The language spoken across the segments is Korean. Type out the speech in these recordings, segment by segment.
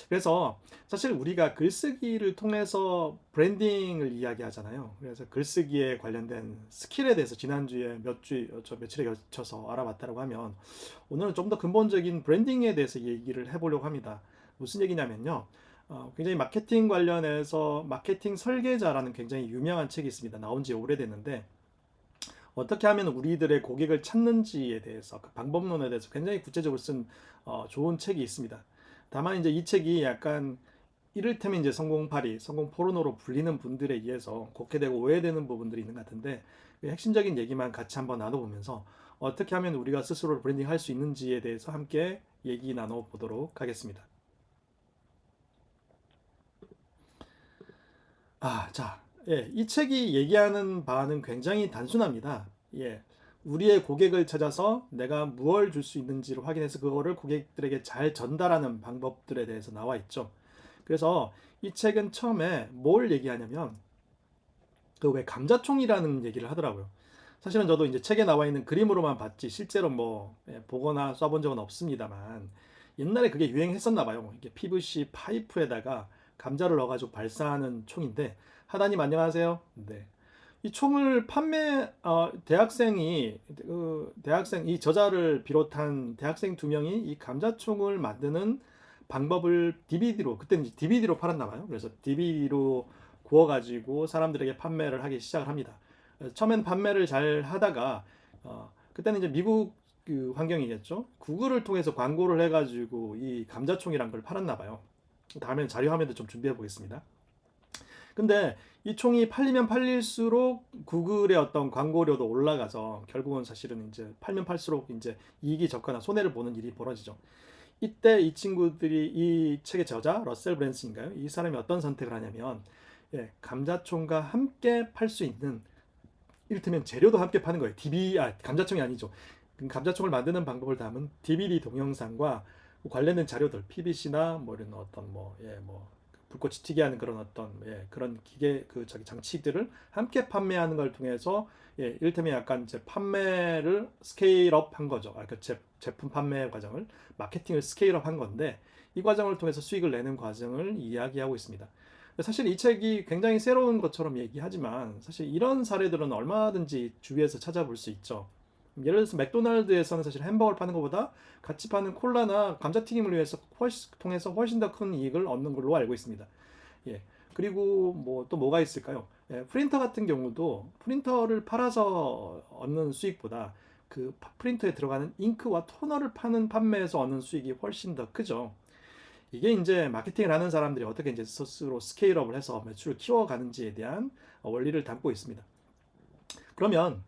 그래서 사실 우리가 글쓰기를 통해서 브랜딩을 이야기하잖아요. 그래서 글쓰기에 관련된 스킬에 대해서 지난주에 며칠에 걸쳐서 알아봤다고 하면 오늘은 좀 더 근본적인 브랜딩에 대해서 얘기를 해보려고 합니다. 무슨 얘기냐면요. 굉장히 마케팅 관련해서 마케팅 설계자라는 굉장히 유명한 책이 있습니다. 나온 지 오래됐는데 어떻게 하면 우리들의 고객을 찾는지에 대해서 그 방법론에 대해서 굉장히 구체적으로 쓴 좋은 책이 있습니다. 다만 이제 이 책이 약간 이를테면 이제 성공파리, 성공 포르노로 불리는 분들에 의해서 곡해되고 오해되는 부분들이 있는 것 같은데 그 핵심적인 얘기만 같이 한번 나눠보면서 어떻게 하면 우리가 스스로 브랜딩 할 수 있는지에 대해서 함께 얘기 나눠보도록 하겠습니다. 자, 예, 이 책이 얘기하는 바는 굉장히 단순합니다. 예, 우리의 고객을 찾아서 내가 무엇을 줄 수 있는지를 확인해서 그거를 고객들에게 잘 전달하는 방법들에 대해서 나와 있죠. 그래서 이 책은 처음에 뭘 얘기하냐면 그 왜 감자총이라는 얘기를 하더라고요. 사실은 저도 이제 책에 나와 있는 그림으로만 봤지 실제로 뭐 보거나 써본 적은 없습니다만 옛날에 그게 유행했었나 봐요. 이게 PVC 파이프에다가 감자를 넣어가지고 발사하는 총인데 하다님 안녕하세요. 네. 이 총을 대학생이 대학생 이 저자를 비롯한 대학생 두 명이 이 감자총을 만드는 방법을 DVD로 그때는 이제 DVD로 팔았나 봐요. 그래서 DVD로 구워가지고 사람들에게 판매를 하기 시작을 합니다. 처음엔 판매를 잘 하다가 그때는 이제 미국 그 환경이겠죠. 구글을 통해서 광고를 해가지고 이 감자총이란 걸 팔았나 봐요. 다음에 자료 화면도 좀 준비해 보겠습니다. 근데 이 총이 팔리면 팔릴수록 구글의 어떤 광고료도 올라가서 결국은 사실은 이제 팔면 팔수록 이제 이익이 적거나 손해를 보는 일이 벌어지죠. 이때 이 친구들이 이 책의 저자 러셀 브랜슨인가요? 이 사람이 어떤 선택을 하냐면 감자총과 함께 팔 수 있는 이를테면 재료도 함께 파는 거예요. 감자총이 아니죠. 감자총을 만드는 방법을 담은 DVD 동영상과 관련된 자료들, PVC나 뭐 이런 어떤 불꽃이 튀게 하는 그런 어떤 그런 기계 장치들을 함께 판매하는 걸 통해서 이를테면 약간 이제 판매를 스케일업 한 거죠. 그 제품 판매 과정을 마케팅을 스케일업 한 건데 이 과정을 통해서 수익을 내는 과정을 이야기하고 있습니다. 사실 이 책이 굉장히 새로운 것처럼 얘기하지만 사실 이런 사례들은 얼마든지 주위에서 찾아볼 수 있죠. 예를 들어서 맥도날드에서는 사실 햄버거를 파는 것보다 같이 파는 콜라나 감자튀김을 위해서 통해서 훨씬 더 큰 이익을 얻는 걸로 알고 있습니다. 예. 그리고 뭐 또 뭐가 있을까요? 프린터 같은 경우도 프린터를 팔아서 얻는 수익보다 그 프린터에 들어가는 잉크와 토너를 파는 판매에서 얻는 수익이 훨씬 더 크죠. 이게 이제 마케팅을 하는 사람들이 어떻게 이제 스스로 스케일업을 해서 매출을 키워가는지에 대한 원리를 담고 있습니다. 그러면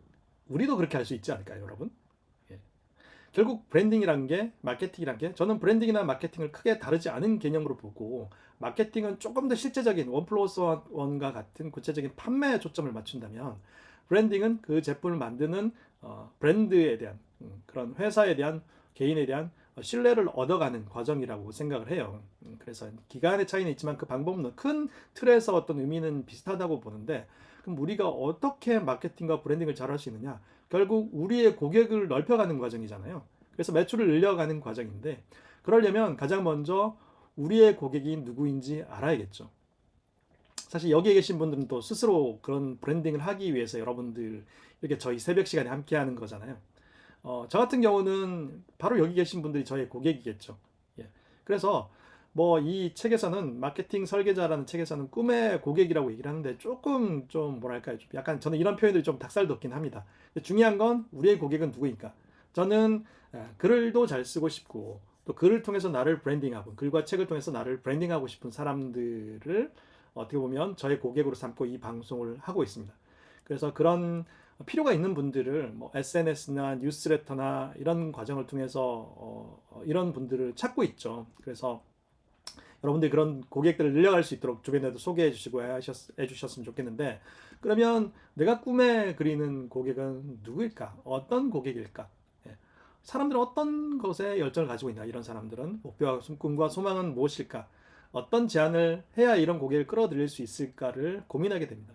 우리도 그렇게 할 수 있지 않을까요, 여러분? 예. 결국 브랜딩이란 게 마케팅이란 게 저는 브랜딩이나 마케팅을 크게 다르지 않은 개념으로 보고 마케팅은 조금 더 실제적인 원 플러스 원과 같은 구체적인 판매에 초점을 맞춘다면 브랜딩은 그 제품을 만드는 브랜드에 대한 그런 회사에 대한 개인에 대한 신뢰를 얻어가는 과정이라고 생각을 해요. 그래서 기간의 차이는 있지만 그 방법은 큰 틀에서 어떤 의미는 비슷하다고 보는데 그럼 우리가 어떻게 마케팅과 브랜딩을 잘할 수 있느냐? 결국 우리의 고객을 넓혀가는 과정이잖아요. 그래서 매출을 늘려가는 과정인데 그러려면 가장 먼저 우리의 고객이 누구인지 알아야겠죠. 사실 여기에 계신 분들은 또 스스로 그런 브랜딩을 하기 위해서 여러분들 이렇게 저희 새벽 시간에 함께 하는 거잖아요. 저 같은 경우는 바로 여기 계신 분들이 저의 고객이겠죠. 예. 그래서 뭐 이 책에서는 마케팅 설계자라는 책에서는 꿈의 고객이라고 얘기를 하는데 조금 좀 뭐랄까요? 좀 약간 저는 이런 표현들이 좀 닭살돋긴 합니다. 중요한 건 우리의 고객은 누구인가? 저는 글도 잘 쓰고 싶고 또 글을 통해서 나를 브랜딩하고 글과 책을 통해서 나를 브랜딩하고 싶은 사람들을 어떻게 보면 저의 고객으로 삼고 이 방송을 하고 있습니다. 그래서 그런 필요가 있는 분들을 뭐 SNS나 뉴스레터나 이런 과정을 통해서 이런 분들을 찾고 있죠. 그래서 여러분들이 그런 고객들을 늘려갈 수 있도록 주변에도 소개해 주시고 해주셨으면 좋겠는데 그러면 내가 꿈에 그리는 고객은 누구일까? 어떤 고객일까? 예. 사람들은 어떤 것에 열정을 가지고 있나? 이런 사람들은 목표와 꿈과 소망은 무엇일까? 어떤 제안을 해야 이런 고객을 끌어들일 수 있을까를 고민하게 됩니다.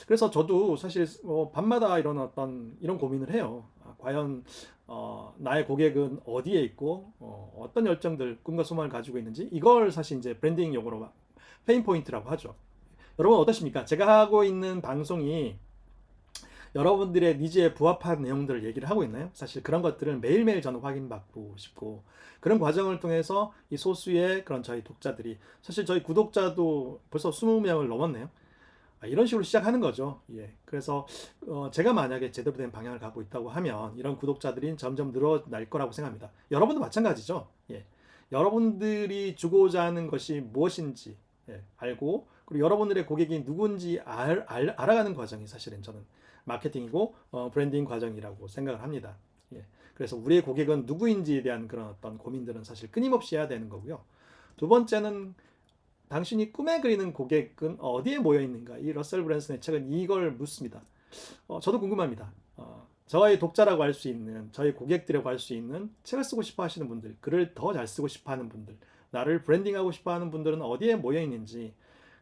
그래서 저도 사실 밤마다 이런 고민을 해요. 과연 나의 고객은 어디에 있고 어떤 열정들, 꿈과 소망을 가지고 있는지, 이걸 사실 이제 브랜딩 용어로 페인 포인트라고 하죠. 여러분 어떠십니까? 제가 하고 있는 방송이 여러분들의 니즈에 부합한 내용들을 얘기를 하고 있나요? 사실 그런 것들을 매일매일 저는 확인받고 싶고, 그런 과정을 통해서 이 소수의 그런 저희 독자들이, 사실 저희 구독자도 벌써 20명을 넘었네요. 이런 식으로 시작하는 거죠. 예. 그래서 제가 만약에 제대로 된 방향을 가고 있다고 하면 이런 구독자들이 점점 늘어날 거라고 생각합니다. 여러분도 마찬가지죠. 예. 여러분들이 주고자 하는 것이 무엇인지 알고, 그리고 여러분들의 고객이 누군지 알아가는 과정이 사실은 저는 마케팅이고 브랜딩 과정이라고 생각을 합니다. 예. 그래서 우리의 고객은 누구인지에 대한 그런 어떤 고민들은 사실 끊임없이 해야 되는 거고요. 두 번째는 당신이 꿈에 그리는 고객은 어디에 모여 있는가? 이 러셀 브랜슨의 책은 이걸 묻습니다. 저도 궁금합니다. 저의 독자라고 할 수 있는, 저의 고객들이라고 할 수 있는 책을 쓰고 싶어 하시는 분들, 글을 더 잘 쓰고 싶어 하는 분들, 나를 브랜딩하고 싶어 하는 분들은 어디에 모여 있는지,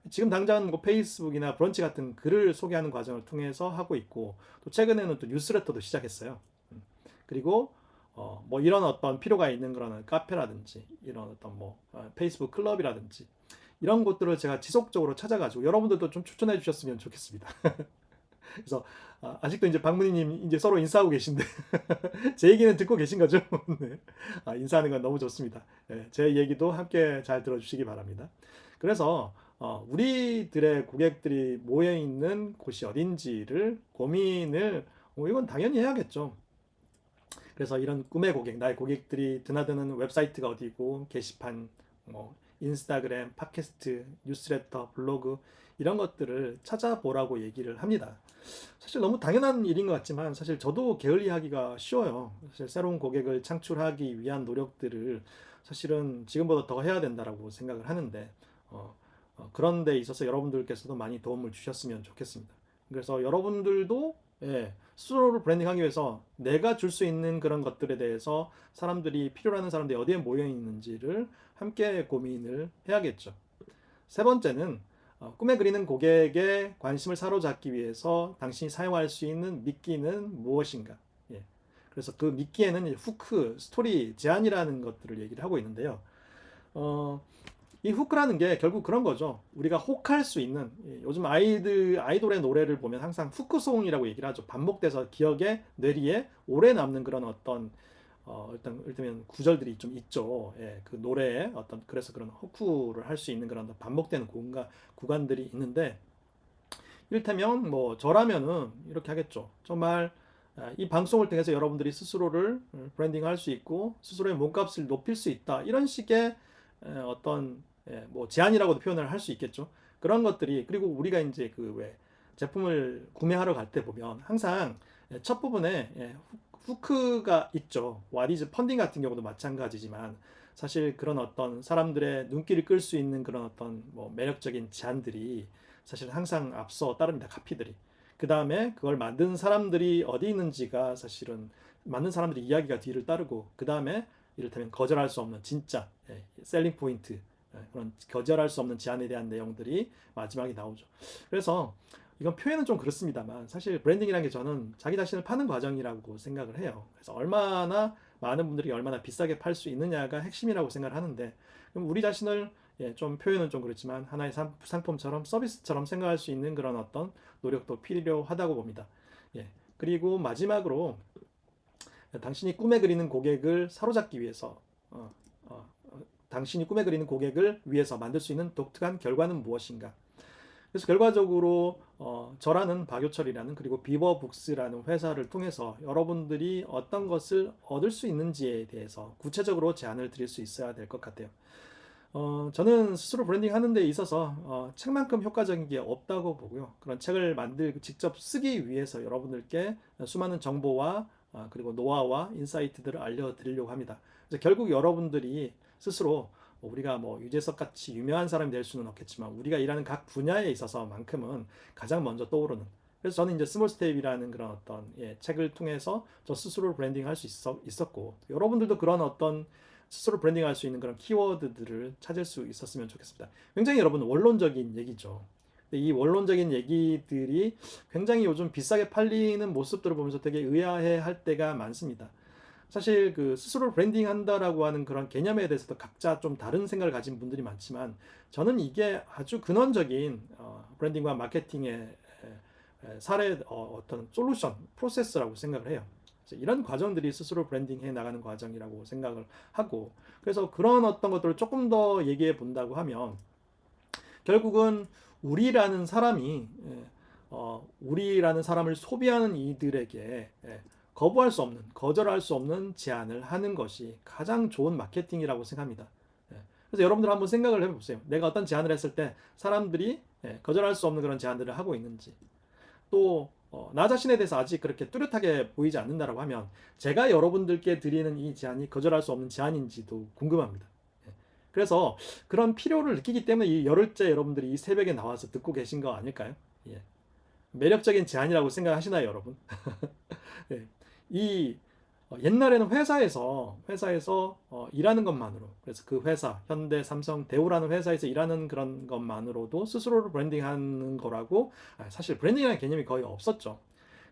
지금 당장 뭐 페이스북이나 브런치 같은 글을 소개하는 과정을 통해서 하고 있고, 또 최근에는 또 뉴스레터도 시작했어요. 그리고 뭐 이런 어떤 필요가 있는 그런 카페라든지, 이런 어떤 뭐 페이스북 클럽이라든지, 이런 곳들을 제가 지속적으로 찾아가지고 여러분들도 좀 추천해 주셨으면 좋겠습니다. 그래서 아직도 이제 박문희님 이제 서로 인사하고 계신데 제 얘기는 듣고 계신 거죠? 네. 인사하는 건 너무 좋습니다. 네, 제 얘기도 함께 잘 들어주시기 바랍니다. 그래서 우리들의 고객들이 모여 있는 곳이 어딘지를 고민을 이건 당연히 해야겠죠. 그래서 이런 꿈의 고객, 나의 고객들이 드나드는 웹사이트가 어디고, 게시판, 뭐 인스타그램, 팟캐스트, 뉴스레터, 블로그, 이런 것들을 찾아보라고 얘기를 합니다. 사실 너무 당연한 일인 것 같지만 사실 저도 게을리하기가 쉬워요. 사실 새로운 고객을 창출하기 위한 노력들을 사실은 지금보다 더 해야 된다라고 생각을 하는데, 그런 데 있어서 여러분들께서도 많이 도움을 주셨으면 좋겠습니다. 그래서 여러분들도 스스로를 브랜딩하기 위해서 내가 줄 수 있는 그런 것들에 대해서 사람들이, 필요로 하는 사람들이 어디에 모여 있는지를 함께 고민을 해야겠죠. 세 번째는 꿈에 그리는 고객의 관심을 사로잡기 위해서 당신이 사용할 수 있는 미끼는 무엇인가? 예. 그래서 그 미끼에는 후크, 스토리, 제안이라는 것들을 얘기를 하고 있는데요. 이 후크라는 게 결국 그런 거죠. 우리가 혹할 수 있는, 요즘 아이돌의 노래를 보면 항상 후크송이라고 얘기를 하죠. 반복돼서 기억에, 뇌리에 오래 남는 그런 어떤 일단 일단 구절들이 좀 있죠. 예, 그 노래에 어떤, 그래서 그런 호크를 할 수 있는 그런 반복되는 구간들이 있는데, 이를테면 뭐 저라면은 이렇게 하겠죠. 정말 이 방송을 통해서 여러분들이 스스로를 브랜딩할 수 있고 스스로의 몸값을 높일 수 있다, 이런 식의 어떤 뭐 제안이라고도 표현을 할 수 있겠죠. 그런 것들이, 그리고 우리가 이제 그 왜 제품을 구매하러 갈 때 보면 항상 첫 부분에 후크가 있죠. 와디즈 펀딩 같은 경우도 마찬가지지만, 사실 그런 어떤 사람들의 눈길을 끌 수 있는 그런 어떤 뭐 매력적인 제안들이 사실 항상 앞서 따릅니다. 카피들이. 그 다음에 그걸 만든 사람들이 어디 있는지가, 사실은 만든 사람들이 이야기가 뒤를 따르고, 그 다음에 이를테면 거절할 수 없는 진짜 셀링 포인트, 그런 거절할 수 없는 제안에 대한 내용들이 마지막에 나오죠. 그래서 이건 표현은 좀 그렇습니다만 사실 브랜딩이라는 게 저는 자기 자신을 파는 과정이라고 생각을 해요. 그래서 얼마나 많은 분들이 얼마나 비싸게 팔 수 있느냐가 핵심이라고 생각을 하는데, 그럼 우리 자신을 좀 표현은 좀 그렇지만 하나의 상품처럼, 서비스처럼 생각할 수 있는 그런 어떤 노력도 필요하다고 봅니다. 그리고 마지막으로 당신이 꿈에 그리는 고객을 사로잡기 위해서 당신이 꿈에 그리는 고객을 위해서 만들 수 있는 독특한 결과는 무엇인가? 그래서 결과적으로 저라는 박효철이라는, 그리고 비버북스라는 회사를 통해서 여러분들이 어떤 것을 얻을 수 있는지에 대해서 구체적으로 제안을 드릴 수 있어야 될 것 같아요. 저는 스스로 브랜딩 하는 데 있어서 책만큼 효과적인 게 없다고 보고요. 그런 책을 만들고 직접 쓰기 위해서 여러분들께 수많은 정보와 그리고 노하우와 인사이트들을 알려드리려고 합니다. 그래서 결국 여러분들이 스스로, 우리가 뭐 유재석 같이 유명한 사람이 될 수는 없겠지만 우리가 일하는 각 분야에 있어서만큼은 가장 먼저 떠오르는, 그래서 저는 이제 스몰 스텝이라는 그런 어떤 책을 통해서 저 스스로 브랜딩 할 수 있었고, 여러분들도 그런 어떤 스스로 브랜딩 할 수 있는 그런 키워드들을 찾을 수 있었으면 좋겠습니다. 굉장히 여러분 원론적인 얘기죠. 근데 이 원론적인 얘기들이 굉장히 요즘 비싸게 팔리는 모습들을 보면서 되게 의아해 할 때가 많습니다. 사실 그 스스로 브랜딩 한다라고 하는 그런 개념에 대해서도 각자 좀 다른 생각을 가진 분들이 많지만, 저는 이게 아주 근원적인 브랜딩과 마케팅의 사례, 어떤 솔루션 프로세스라고 생각을 해요. 이런 과정들이 스스로 브랜딩해 나가는 과정이라고 생각을 하고, 그래서 그런 어떤 것들을 조금 더 얘기해 본다고 하면, 결국은 우리라는 사람이 우리라는 사람을 소비하는 이들에게 거부할 수 없는, 거절할 수 없는 제안을 하는 것이 가장 좋은 마케팅이라고 생각합니다. 그래서 여러분들 한번 생각을 해보세요. 내가 어떤 제안을 했을 때 사람들이 거절할 수 없는 그런 제안들을 하고 있는지, 또 나 자신에 대해서 아직 그렇게 뚜렷하게 보이지 않는다라고 하면 제가 여러분들께 드리는 이 제안이 거절할 수 없는 제안인지도 궁금합니다. 그래서 그런 필요를 느끼기 때문에 이 열흘째 여러분들이 이 새벽에 나와서 듣고 계신 거 아닐까요? 예. 매력적인 제안이라고 생각하시나요, 여러분? 예. 이 옛날에는 회사에서 일하는 것만으로, 그래서 그 회사 현대, 삼성, 대우라는 회사에서 일하는 그런 것만으로도 스스로를 브랜딩하는 거라고, 사실 브랜딩이라는 개념이 거의 없었죠.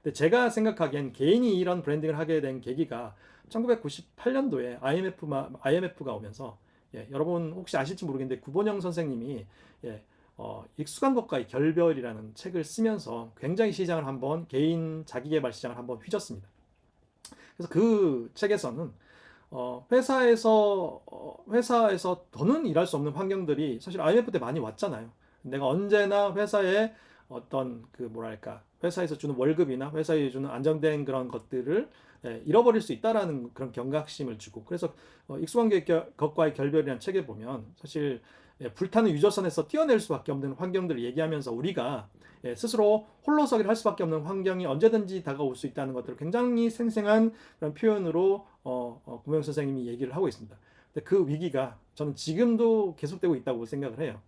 근데 제가 생각하기엔 개인이 이런 브랜딩을 하게 된 계기가 1998년도에 IMF가 오면서, 여러분 혹시 아실지 모르겠는데 구본영 선생님이 익숙한 것과의 결별이라는 책을 쓰면서 굉장히 시장을 한번, 개인 자기계발 시장을 한번 휘젓습니다. 그래서 그 책에서는 회사에서 더는 일할 수 없는 환경들이 사실 IMF 때 많이 왔잖아요. 내가 언제나 회사에 어떤 그 뭐랄까, 회사에서 주는 월급이나 회사에 주는 안정된 그런 것들을 잃어버릴 수 있다라는 그런 경각심을 주고, 그래서 익숙한 것과의 결별이라는 책에 보면 사실 불타는 유저선에서 뛰어낼 수밖에 없는 환경들을 얘기하면서, 우리가 스스로 홀로서기를 할 수밖에 없는 환경이 언제든지 다가올 수 있다는 것들을 굉장히 생생한 그런 표현으로 구명 선생님이 얘기를 하고 있습니다. 근데 그 위기가 저는 지금도 계속되고 있다고 생각을 해요.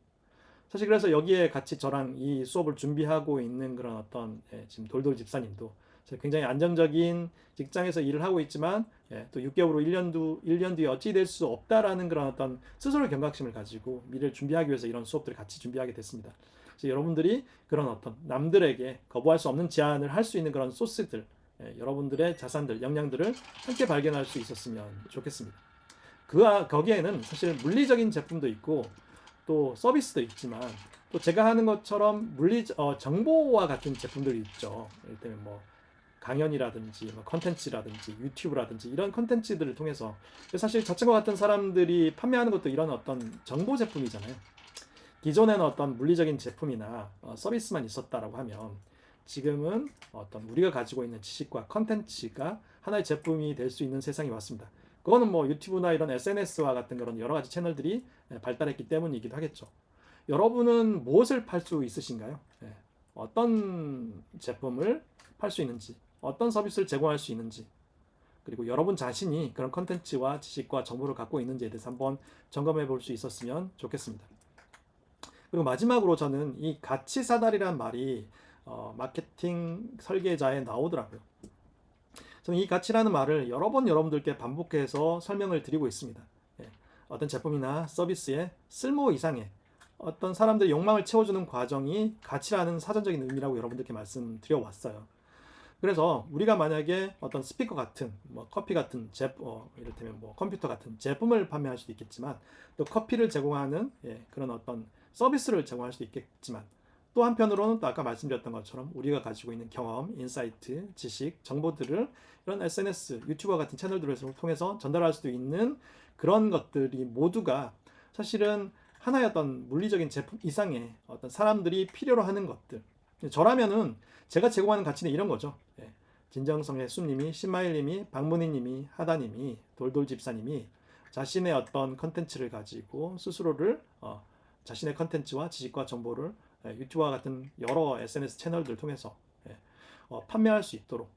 사실 그래서 여기에 같이 저랑 이 수업을 준비하고 있는 그런 어떤 지금 돌돌 집사님도 굉장히 안정적인 직장에서 일을 하고 있지만 또 6개월 후 1년 뒤에 어찌 될 수 없다라는 그런 어떤 스스로의 경각심을 가지고 미래를 준비하기 위해서 이런 수업들을 같이 준비하게 됐습니다. 그래서 여러분들이 그런 어떤 남들에게 거부할 수 없는 제안을 할 수 있는 그런 소스들, 여러분들의 자산들, 역량들을 함께 발견할 수 있었으면 좋겠습니다. 거기에는 사실 물리적인 제품도 있고 또 서비스도 있지만, 또 제가 하는 것처럼 정보와 같은 제품들이 있죠. 예를 들면 뭐 강연이라든지 뭐 컨텐츠라든지 유튜브라든지 이런 컨텐츠들을 통해서, 사실 저층과 같은 사람들이 판매하는 것도 이런 어떤 정보 제품이잖아요. 기존에는 어떤 물리적인 제품이나 서비스만 있었다라고 하면, 지금은 어떤 우리가 가지고 있는 지식과 컨텐츠가 하나의 제품이 될 수 있는 세상이 왔습니다. 그거는 뭐 유튜브나 이런 SNS와 같은 그런 여러 가지 채널들이 발달했기 때문이기도 하겠죠. 여러분은 무엇을 팔 수 있으신가요? 어떤 제품을 팔 수 있는지, 어떤 서비스를 제공할 수 있는지, 그리고 여러분 자신이 그런 컨텐츠와 지식과 정보를 갖고 있는지에 대해서 한번 점검해 볼 수 있었으면 좋겠습니다. 그리고 마지막으로 저는 이 가치 사다리란 말이 마케팅 설계자에 나오더라고요. 저는 이 가치라는 말을 여러 번 여러분들께 반복해서 설명을 드리고 있습니다. 어떤 제품이나 서비스의 쓸모 이상의 어떤 사람들의 욕망을 채워주는 과정이 가치라는 사전적인 의미라고 여러분들께 말씀드려 왔어요. 그래서 우리가 만약에 어떤 스피커 같은, 뭐 커피 같은 이를테면 뭐 컴퓨터 같은 제품을 판매할 수도 있겠지만, 또 커피를 제공하는 그런 어떤 서비스를 제공할 수도 있겠지만, 또 한편으로는 또 아까 말씀드렸던 것처럼 우리가 가지고 있는 경험, 인사이트, 지식, 정보들을 이런 SNS, 유튜버 같은 채널들을 통해서 전달할 수도 있는 그런 것들이 모두가 사실은 하나의 어떤 물리적인 제품 이상의 어떤 사람들이 필요로 하는 것들. 저라면은 제가 제공하는 가치는 이런 거죠. 진정성의 수님이, 신마일님이, 박문희님이, 하다님이, 돌돌집사님이 자신의 어떤 컨텐츠를 가지고 스스로를 자신의 컨텐츠와 지식과 정보를 유튜브와 같은 여러 SNS 채널들을 통해서 판매할 수 있도록,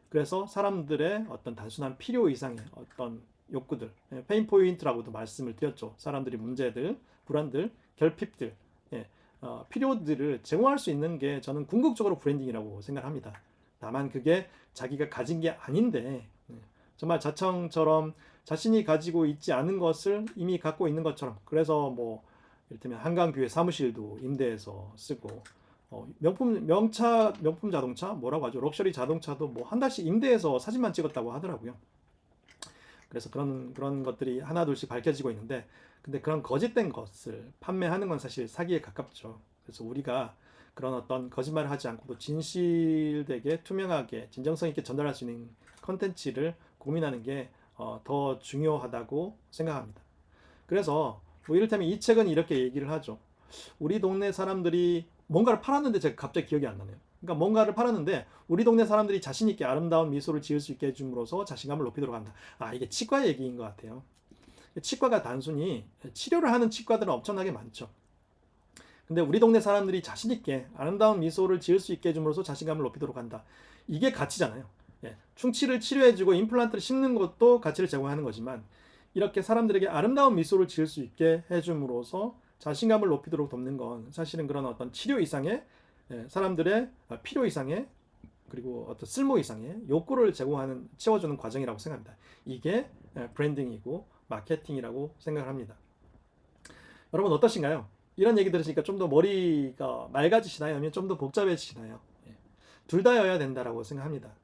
그래서 사람들의 어떤 단순한 필요 이상의 어떤 욕구들, 페인 포인트라고도 말씀을 드렸죠. 사람들이 문제들, 불안들, 결핍들, 필요들을 제공할 수 있는 게 저는 궁극적으로 브랜딩이라고 생각합니다. 다만 그게 자기가 가진 게 아닌데, 정말 자청처럼 자신이 가지고 있지 않은 것을 이미 갖고 있는 것처럼, 그래서 뭐 이를테면 한강뷰의 사무실도 임대해서 쓰고, 명품 자동차 뭐라고 하죠? 럭셔리 자동차도 뭐 한 달씩 임대해서 사진만 찍었다고 하더라고요. 그래서 그런 것들이 하나둘씩 밝혀지고 있는데, 근데 그런 거짓된 것을 판매하는 건 사실 사기에 가깝죠. 그래서 우리가 그런 어떤 거짓말을 하지 않고도 진실되게 투명하게 진정성 있게 전달할 수 있는 컨텐츠를 고민하는 게 더 중요하다고 생각합니다. 그래서 뭐 이를테면 이 책은 이렇게 얘기를 하죠. 우리 동네 사람들이 뭔가를 팔았는데 제가 갑자기 기억이 안 나네요. 그러니까 뭔가를 팔았는데 우리 동네 사람들이 자신 있게 아름다운 미소를 지을 수 있게 해줌으로써 자신감을 높이도록 한다. 이게 치과 얘기인 것 같아요. 치과가 단순히 치료를 하는 치과들은 엄청나게 많죠. 근데 우리 동네 사람들이 자신 있게 아름다운 미소를 지을 수 있게 해줌으로써 자신감을 높이도록 한다. 이게 가치잖아요. 충치를 치료해주고 임플란트를 심는 것도 가치를 제공하는 거지만, 이렇게 사람들에게 아름다운 미소를 지을 수 있게 해줌으로써 자신감을 높이도록 돕는 건 사실은 그런 어떤 치료 이상의, 사람들의 필요 이상의, 그리고 어떤 쓸모 이상의 욕구를 채워주는 과정이라고 생각합니다. 이게 브랜딩이고 마케팅이라고 생각을 합니다. 여러분 어떠신가요? 이런 얘기 들으시니까 좀 더 머리가 맑아지시나요? 아니면 좀 더 복잡해지시나요? 둘 다여야 된다라고 생각합니다.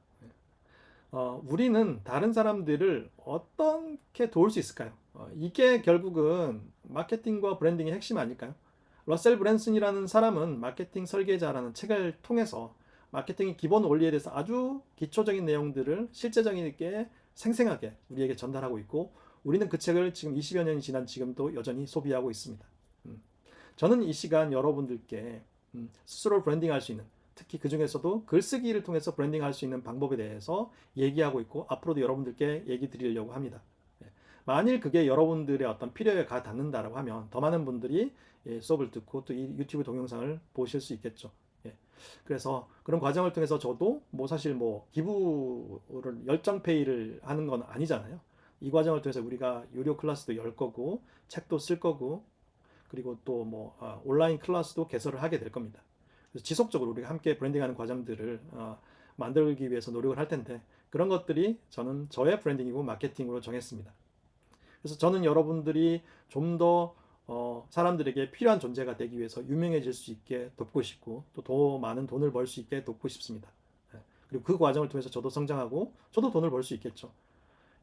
우리는 다른 사람들을 어떻게 도울 수 있을까요? 이게 결국은 마케팅과 브랜딩의 핵심 아닐까요? 러셀 브랜슨이라는 사람은 마케팅 설계자라는 책을 통해서 마케팅의 기본 원리에 대해서 아주 기초적인 내용들을 실제적이게 생생하게 우리에게 전달하고 있고, 우리는 그 책을 지금 20여 년이 지난 지금도 여전히 소비하고 있습니다. 저는 이 시간 여러분들께 스스로 브랜딩할 수 있는, 특히 그 중에서도 글쓰기를 통해서 브랜딩할 수 있는 방법에 대해서 얘기하고 있고, 앞으로도 여러분들께 얘기 드리려고 합니다. 만일 그게 여러분들의 어떤 필요에 가 닿는다라고 하면 더 많은 분들이 수업을 듣고 또 이 유튜브 동영상을 보실 수 있겠죠. 그래서 그런 과정을 통해서 저도 뭐 사실 뭐 기부를 열정페이를 하는 건 아니잖아요. 이 과정을 통해서 우리가 유료 클래스도 열 거고, 책도 쓸 거고, 그리고 또 뭐 온라인 클래스도 개설을 하게 될 겁니다. 그래서 지속적으로 우리가 함께 브랜딩하는 과정들을 만들기 위해서 노력을 할 텐데, 그런 것들이 저는 저의 브랜딩이고 마케팅으로 정했습니다. 그래서 저는 여러분들이 좀 더 사람들에게 필요한 존재가 되기 위해서 유명해질 수 있게 돕고 싶고, 또 더 많은 돈을 벌 수 있게 돕고 싶습니다. 그리고 그 과정을 통해서 저도 성장하고 저도 돈을 벌 수 있겠죠.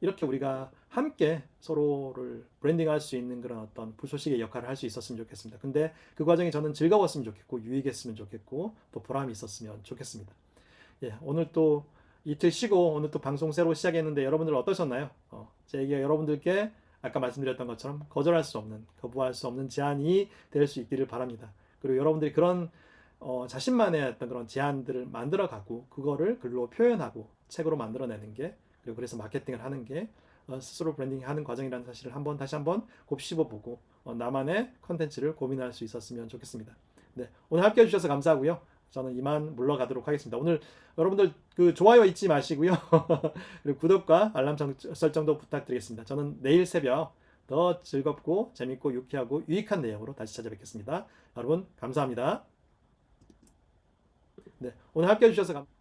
이렇게 우리가 함께 서로를 브랜딩할 수 있는 그런 어떤 불쏘시개 역할을 할 수 있었으면 좋겠습니다. 근데 그 과정이 저는 즐거웠으면 좋겠고, 유익했으면 좋겠고, 또 보람이 있었으면 좋겠습니다. 오늘 또 이틀 쉬고 오늘 또 방송 새로 시작했는데 여러분들 어떠셨나요? 제 얘기가 여러분들께 아까 말씀드렸던 것처럼 거절할 수 없는, 거부할 수 없는 제안이 될 수 있기를 바랍니다. 그리고 여러분들이 그런 자신만의 어떤 그런 제안들을 만들어 갖고 그거를 글로 표현하고 책으로 만들어내는 게, 그리고 그래서 마케팅을 하는 게 스스로 브랜딩하는 과정이라는 사실을 다시 한번 곱씹어보고 나만의 컨텐츠를 고민할 수 있었으면 좋겠습니다. 네, 오늘 함께 해주셔서 감사하고요. 저는 이만 물러가도록 하겠습니다. 오늘 여러분들 그 좋아요 잊지 마시고요. 그리고 구독과 알람 설정도 부탁드리겠습니다. 저는 내일 새벽 더 즐겁고 재밌고 유쾌하고 유익한 내용으로 다시 찾아뵙겠습니다. 여러분 감사합니다. 네, 오늘 함께 해주셔서 감사합니다.